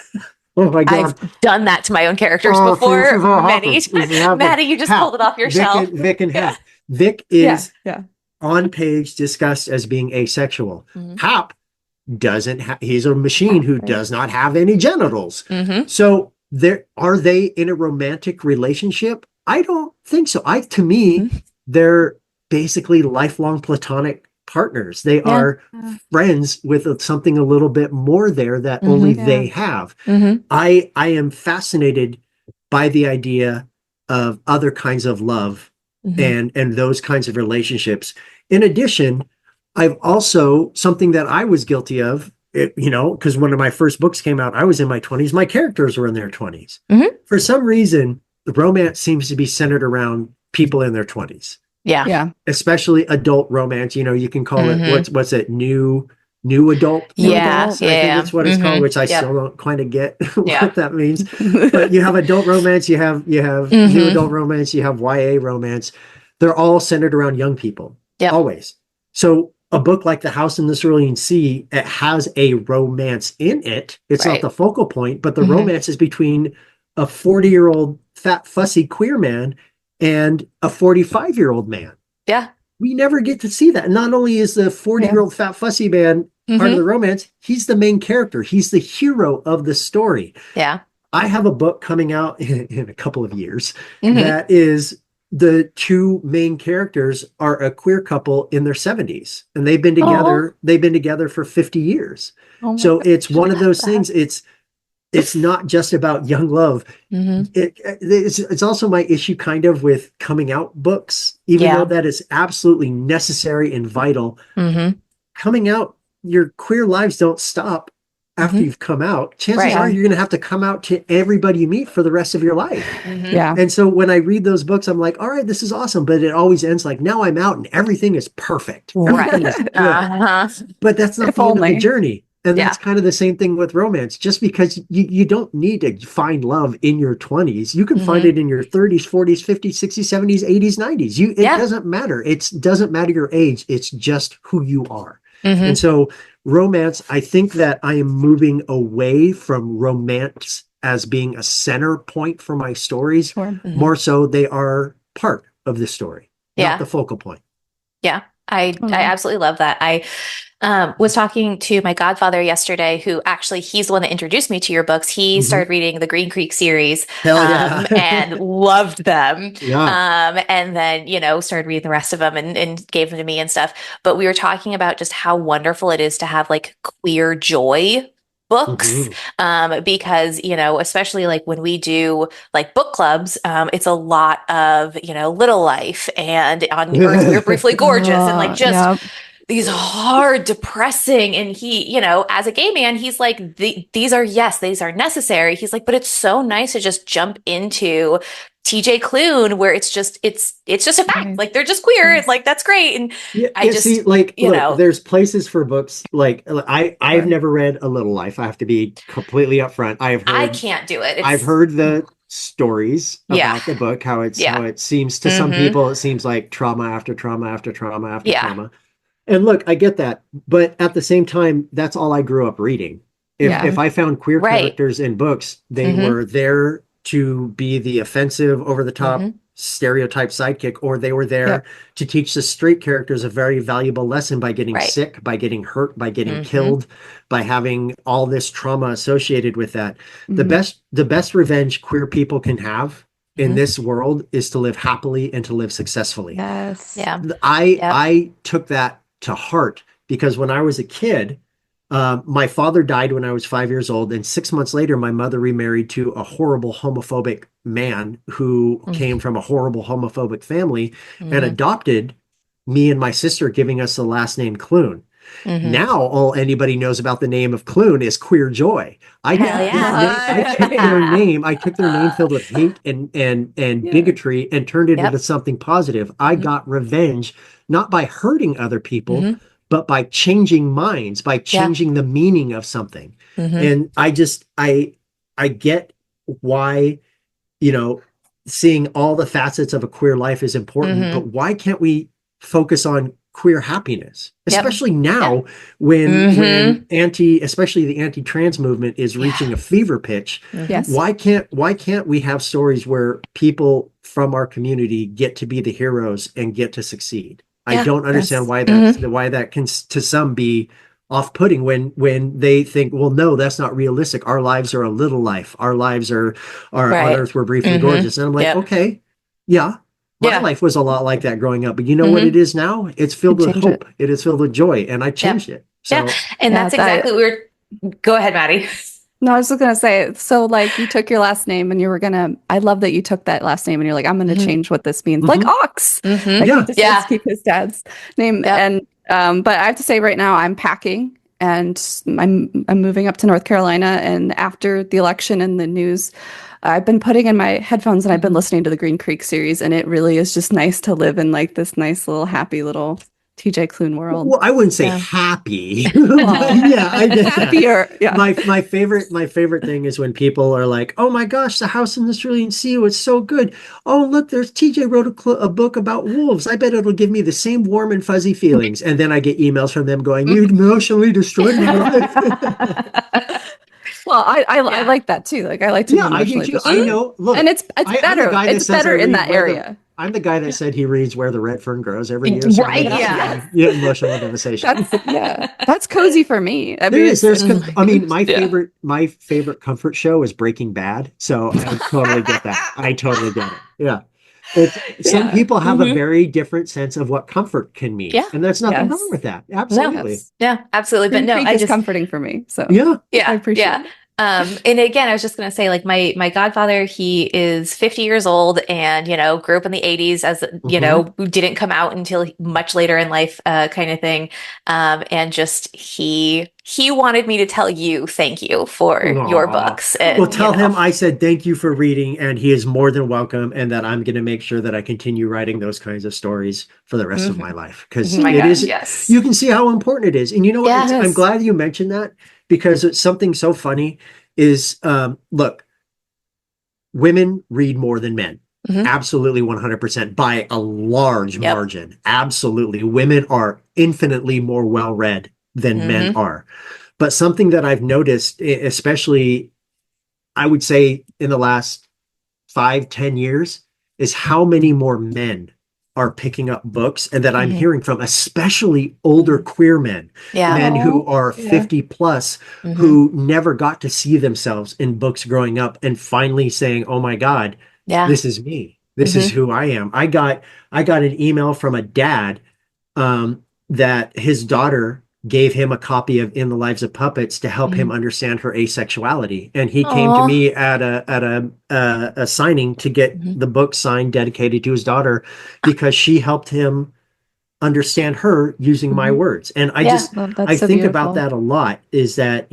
Oh my God. I've done that to my own characters before. Many. Maddie, you just pulled it off your shelf. Vic and Hap. Vic is on page discussed as being asexual. Hap doesn't have, he's a machine who does not have any genitals. So are they in a romantic relationship? I don't think so. To me, they're basically lifelong platonic partners. They are friends with something a little bit more there that only they have. I am fascinated by the idea of other kinds of love and those kinds of relationships. In addition, I've also, something that I was guilty of, because when my first books came out, I was in my 20s. My characters were in their 20s. For some reason, the romance seems to be centered around people in their 20s. Yeah. Especially adult romance. You can call it, what's it, new adult romance? I think that's what it's called, which I still don't kind of get what that means. But you have adult romance, you have new adult romance, you have YA romance. They're all centered around young people. Always. So a book like The House in the Cerulean Sea, it has a romance in it. It's not the focal point, but the romance is between a 40-year-old fat, fussy queer man and a 45-year-old man. Yeah. We never get to see that. And not only is the 40-year-old fat, fussy man part of the romance, he's the main character. He's the hero of the story. Yeah. I have a book coming out in a couple of years that is, the two main characters are a queer couple in their 70s, and they've been together for 50 years. So it's one of those things. It's not just about young love. It's also my issue kind of with coming out books, even though that is absolutely necessary and vital. Coming out, your queer lives don't stop after you've come out. Chances are you're going to have to come out to everybody you meet for the rest of your life. And so when I read those books, I'm like, all right, this is awesome. But it always ends like, now I'm out and everything is perfect. Everything is good. But that's not the end of the journey. And that's kind of the same thing with romance. Just because you don't need to find love in your 20s. You can find it in your 30s, 40s, 50s, 60s, 70s, 80s, 90s. It doesn't matter. It doesn't matter your age. It's just who you are. And so romance, I think that I am moving away from romance as being a center point for my stories. More so they are part of the story, not the focal point. Yeah. I absolutely love that. I was talking to my godfather yesterday, who actually, he's the one that introduced me to your books. He started reading the Green Creek series and loved them. And then, started reading the rest of them and gave them to me and stuff. But we were talking about just how wonderful it is to have like queer joy books, because, especially like when we do like book clubs, it's a lot of, Little Life and On Earth We Were Briefly Gorgeous and like just these hard, depressing, and he, as a gay man, he's like, these are necessary. He's like, but it's so nice to just jump into TJ Klune, where it's just a fact. Like, they're just queer. It's like, that's great. And look, there's places for books. Like I've never read A Little Life. I have to be completely upfront. I can't do it. I've heard the stories about the book, how it seems to some people, it seems like trauma after trauma after trauma after trauma. And look, I get that. But at the same time, that's all I grew up reading. If I found queer characters in books, they were there to be the offensive, over the top stereotype sidekick, or they were there to teach the straight characters a very valuable lesson by getting sick, by getting hurt, by getting killed, by having all this trauma associated with that. The best revenge queer people can have in this world is to live happily and to live successfully. Yes. Yeah. I took that to heart because when I was a kid, my father died when I was 5 years old, and 6 months later, my mother remarried to a horrible homophobic man who came from a horrible homophobic family and adopted me and my sister, giving us the last name Klune. Now, all anybody knows about the name of Klune is Queer Joy. I took their name. I took their name filled with hate and bigotry and turned it into something positive. I got revenge, not by hurting other people, but by changing minds, by changing the meaning of something. And I get why, seeing all the facets of a queer life is important, but why can't we focus on queer happiness, especially now when especially the anti-trans movement is reaching a fever pitch? Yes. Why can't we have stories where people from our community get to be the heroes and get to succeed? I don't understand why that can to some be off-putting when they think, well, no, that's not realistic. Our lives are a little life. Our lives are on earth were brief and gorgeous. And I'm like, okay, yeah. My life was a lot like that growing up, but you know what it is now? It's filled with hope. It is filled with joy, and I changed it. So, and that's exactly what go ahead, Maddie. No, I was just going to say, so like you took your last name and you were going to, I love that you took that last name and you're like, I'm going to change what this means. Like Ox. Like he just keep his dad's name. And, but I have to say right now I'm packing and I'm moving up to North Carolina. And after the election and the news, I've been putting in my headphones and I've been listening to the Green Creek series, and it really is just nice to live in like this nice little happy little TJ Klune world. Well, I wouldn't say happy. I get happier. That. Yeah. My favorite thing is when people are like, "Oh my gosh, the house in the Cerulean Sea was so good. Oh look, there's TJ wrote a book about wolves. I bet it'll give me the same warm and fuzzy feelings." And then I get emails from them going, "You emotionally destroyed my life." Well, I like that too. Like I like to. Yeah, I do too. I know. Look, and it's better. It's better in that area. I'm the guy that said he reads Where the Red Fern Grows every year. So right. Yeah. Emotional devastation. That's cozy for me. I mean, my favorite comfort show is Breaking Bad. So I totally get that. I totally get it. Yeah. Some people have a very different sense of what comfort can mean. Yeah. And there's nothing wrong with that. Absolutely. No. Yeah, absolutely. But no, it's comforting for me. So I appreciate it. And again, I was just going to say, like my godfather, he is 50 years old and, grew up in the 80s as, didn't come out until much later in life, kind of thing. And just, he wanted me to tell you, thank you for your books. And, well, tell him I said, thank you for reading, and he is more than welcome. And that I'm going to make sure that I continue writing those kinds of stories for the rest of my life. Because you can see how important it is. And you know what? I'm glad you mentioned that, because it's something so funny is, look, women read more than men. Absolutely 100% by a large margin. Absolutely. Women are infinitely more well-read than men are. But something that I've noticed, especially, I would say in the last 5-10 years, is how many more men are picking up books, and that I'm hearing from, especially older queer men, men who are 50 plus, who never got to see themselves in books growing up, and finally saying, oh my God, this is me. This is who I am. I got an email from a dad that his daughter gave him a copy of In the Lives of Puppets to help him understand her asexuality. And he came to me at a signing to get the book signed, dedicated to his daughter, because she helped him understand her using my words. And I think about that a lot, is that,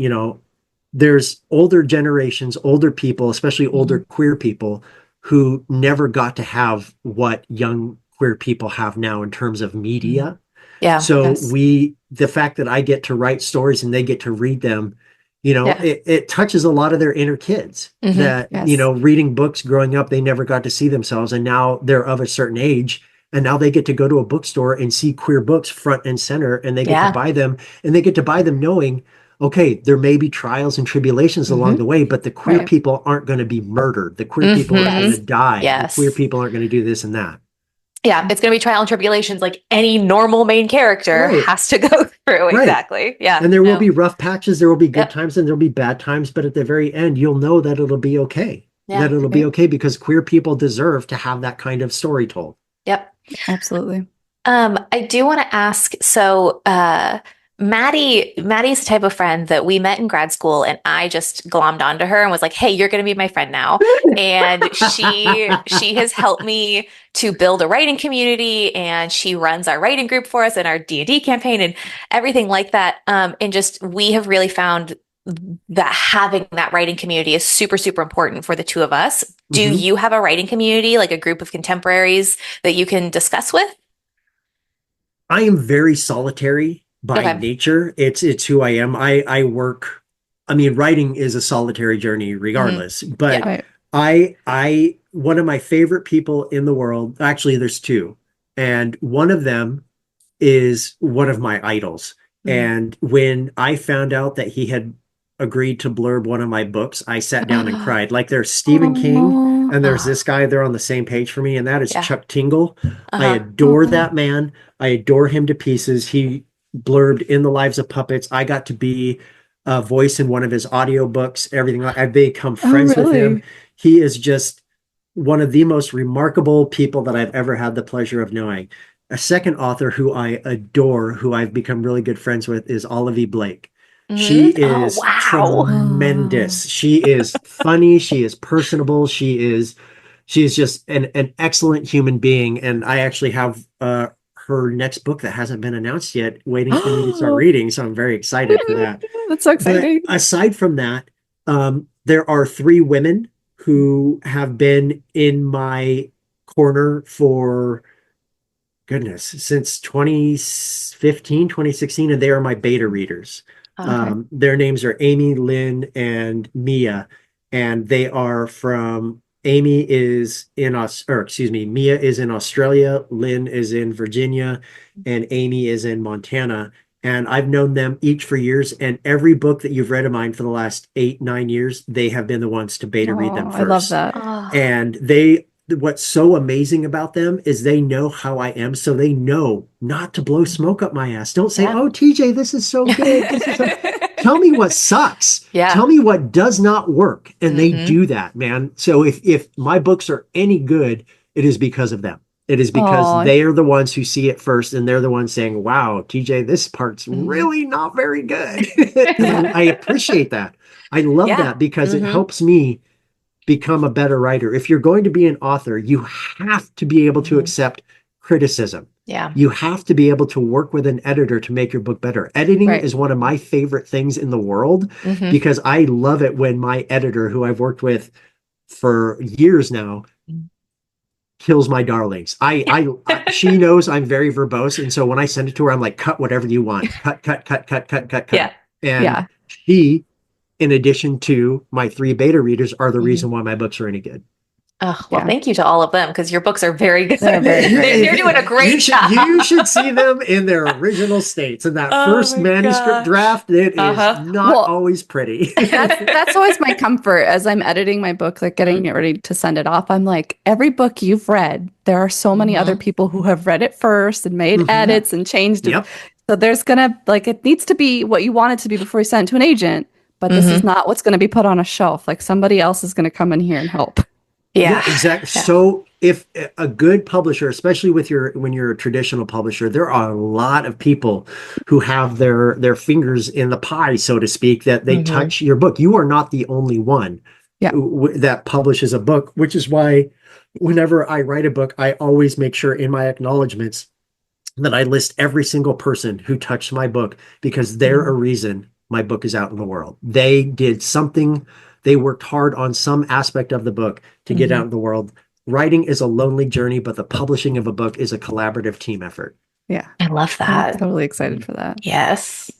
there's older generations, older people, especially older queer people, who never got to have what young queer people have now in terms of media. So the fact that I get to write stories and they get to read them, it touches a lot of their inner kids that, reading books growing up, they never got to see themselves. And now they're of a certain age, and now they get to go to a bookstore and see queer books front and center, and they get to buy them, and they get to buy them knowing, okay, there may be trials and tribulations along the way, but the queer people aren't going to be murdered. The queer people aren't going to die. The queer people aren't going to do this and that. Yeah, it's going to be trial and tribulations like any normal main character has to go through. Exactly. Yeah. And there will be rough patches. There will be good times and there will be bad times. But at the very end, you'll know that it'll be okay. that it'll be okay, because queer people deserve to have that kind of story told. Yep. Absolutely. I do want to ask, so Maddie's the type of friend that we met in grad school, and I just glommed onto her and was like, "Hey, you're going to be my friend now." And she has helped me to build a writing community, and she runs our writing group for us and our D&D campaign and everything like that. And just we have really found that having that writing community is super, super important for the two of us. Do you have a writing community, like a group of contemporaries that you can discuss with? I am very solitary by nature. It's who I am. I work, I mean, writing is a solitary journey regardless, but I one of my favorite people in the world, actually there's two, and one of them is one of my idols. And when I found out that he had agreed to blurb one of my books, I sat down and cried. Like, there's Stephen King and there's this guy, they're on the same page for me, and that is Chuck Tingle. I adore that man. I adore him to pieces. He blurbed In the Lives of Puppets. I got to be a voice in one of his audiobooks, everything. I've become friends with him. He is just one of the most remarkable people that I've ever had the pleasure of knowing. A second author who I adore, who I've become really good friends with, is Olivia Blake. She is tremendous. She is funny. She is personable. She is just an excellent human being. And I actually have her next book that hasn't been announced yet, waiting for me to start reading. So I'm very excited for that. That's so exciting. But aside from that, there are three women who have been in my corner for, goodness, since 2015, 2016, and they are my beta readers. Their names are Amy, Lynn, and Mia, and they are from, Mia is in Australia, Lynn is in Virginia, and Amy is in Montana. And I've known them each for years, and every book that you've read of mine for the last 8-9 years, they have been the ones to beta read them first. I love that. And what's so amazing about them is they know how I am, so they know not to blow smoke up my ass. Don't say, "Oh, TJ, this is so good." Tell me what sucks. Tell me what does not work. And they do that, man. So if my books are any good, it is because of them. It is because they are the ones who see it first, and they're the ones saying, "Wow, TJ, this part's really not very good." I appreciate that. I love that, because it helps me become a better writer. If you're going to be an author, you have to be able to accept criticism. You have to be able to work with an editor to make your book better. Editing is one of my favorite things in the world, because I love it when my editor, who I've worked with for years now, kills my darlings. She knows I'm very verbose, and so when I send it to her, I'm like, "Cut whatever you want. Cut. And she, in addition to my 3 beta readers, are the reason why my books are any good. Oh, well, thank you to all of them, because your books are very good. They're doing a great job. You should see them in their original states. In that first manuscript draft, it is not always pretty. That's always my comfort as I'm editing my book, like getting it ready to send it off. I'm like, every book you've read, there are so many other people who have read it first and made edits and changed it. So there's it needs to be what you want it to be before you send it to an agent. But this is not what's going to be put on a shelf. Like, somebody else is going to come in here and help. Yeah, exactly. Yeah. So if a good publisher, especially when you're a traditional publisher, there are a lot of people who have their fingers in the pie, so to speak, that they touch your book. You are not the only one that publishes a book, which is why whenever I write a book, I always make sure in my acknowledgments that I list every single person who touched my book, because they're a reason my book is out in the world. They did something. They worked hard on some aspect of the book to get out in the world. Writing is a lonely journey, but the publishing of a book is a collaborative team effort. Yeah. I love that. I'm totally excited for that. Yes.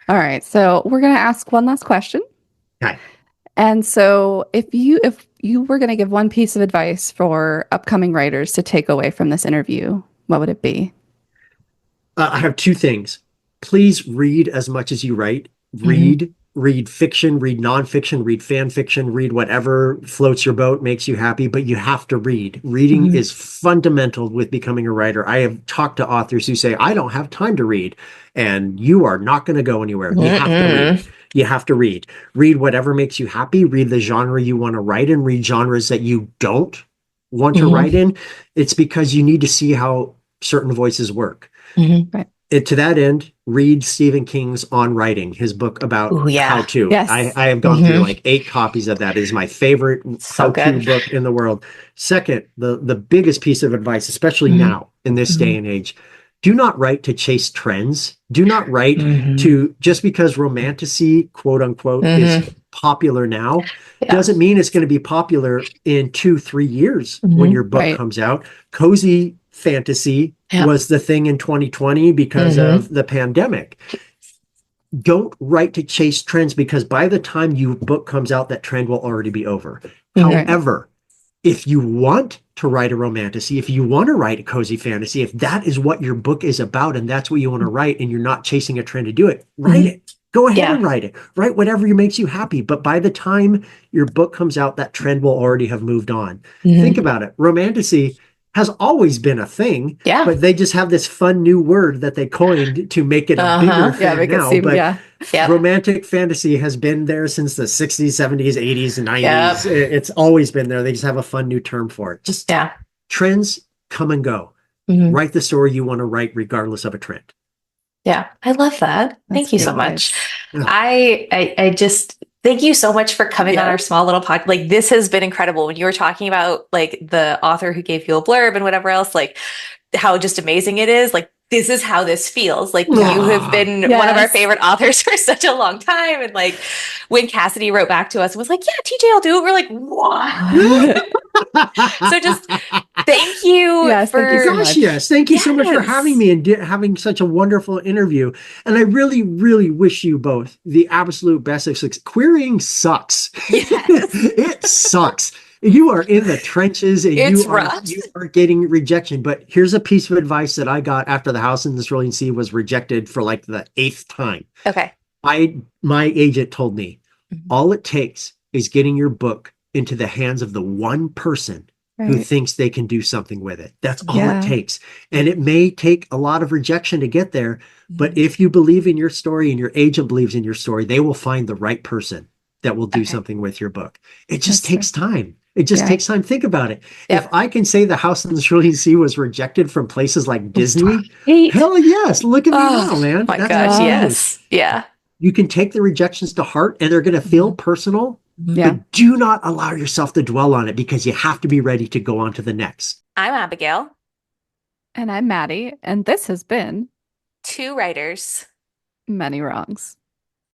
All right. So we're going to ask one last question. Okay. And so if you were going to give one piece of advice for upcoming writers to take away from this interview, what would it be? I have 2 things. Please read as much as you write. Read fiction, read nonfiction, read fan fiction, read whatever floats your boat, makes you happy, but you have to read. Reading is fundamental with becoming a writer. I have talked to authors who say, "I don't have time to read," and you are not going to go anywhere. You have to read. you have to read. Read whatever makes you happy. Read the genre you want to write in. Read genres that you don't want to write in. It's because you need to see how certain voices work. Right. To that end, read Stephen King's On Writing, his book about Ooh, yeah. how to. Yes. I have gone through like 8 copies of that. It is my favorite So how-to good. book in the world. Second, the biggest piece of advice, especially now in this day and age, do not write to chase trends. Do not write to, just because romantasy, quote unquote, is popular now, doesn't mean it's going to be popular in 2-3 years when your book Right. comes out. Cozy fantasy was the thing in 2020 because of the pandemic. Don't write to chase trends, because by the time your book comes out, that trend will already be over. However, if you want to write a romantasy, if you want to write a cozy fantasy, if that is what your book is about and that's what you want to write, and you're not chasing a trend to do it, write it. Go ahead and write it. Write whatever makes you happy. But by the time your book comes out, that trend will already have moved on. Think about it. Romantasy has always been a thing, but they just have this fun new word that they coined to make it a bigger thing make now. it seem, But romantic fantasy has been there since the 60s, 70s, 80s, and 90s. It's always been there. They just have a fun new term for it. Just trends come and go. Write the story you want to write regardless of a trend. Yeah, I love that. Thank you so much. Yeah. I just thank you so much for coming on our small little podcast. Like, this has been incredible. When you were talking about like the author who gave you a blurb and whatever else, like how just amazing it is. Like, this is how this feels. Like, you have been one of our favorite authors for such a long time. And like, when Cassidy wrote back to us and was like, yeah, TJ, I'll do it. We're like, what? So just thank you. Yes, for thank you so much. Yes, thank you so much for having me and having such a wonderful interview. And I really, really wish you both the absolute best of success. Querying sucks. It sucks. You are in the trenches and you are getting rejection. But here's a piece of advice that I got after The House in the Cerulean Sea was rejected for like the 8th time. Okay. My agent told me all it takes is getting your book into the hands of the one person who thinks they can do something with it. That's all it takes. And it may take a lot of rejection to get there, but if you believe in your story and your agent believes in your story, they will find the right person that will do something with your book. It just takes time. It just takes time. Think about it. If I can say The House in the Cerulean Sea was rejected from places like Disney, hell yes. Look at me now, man. My gosh, yes. Yeah. You can take the rejections to heart and they're going to feel personal. But do not allow yourself to dwell on it, because you have to be ready to go on to the next. I'm Abigail. And I'm Maddie. And this has been Two Writers, Many Wrongs.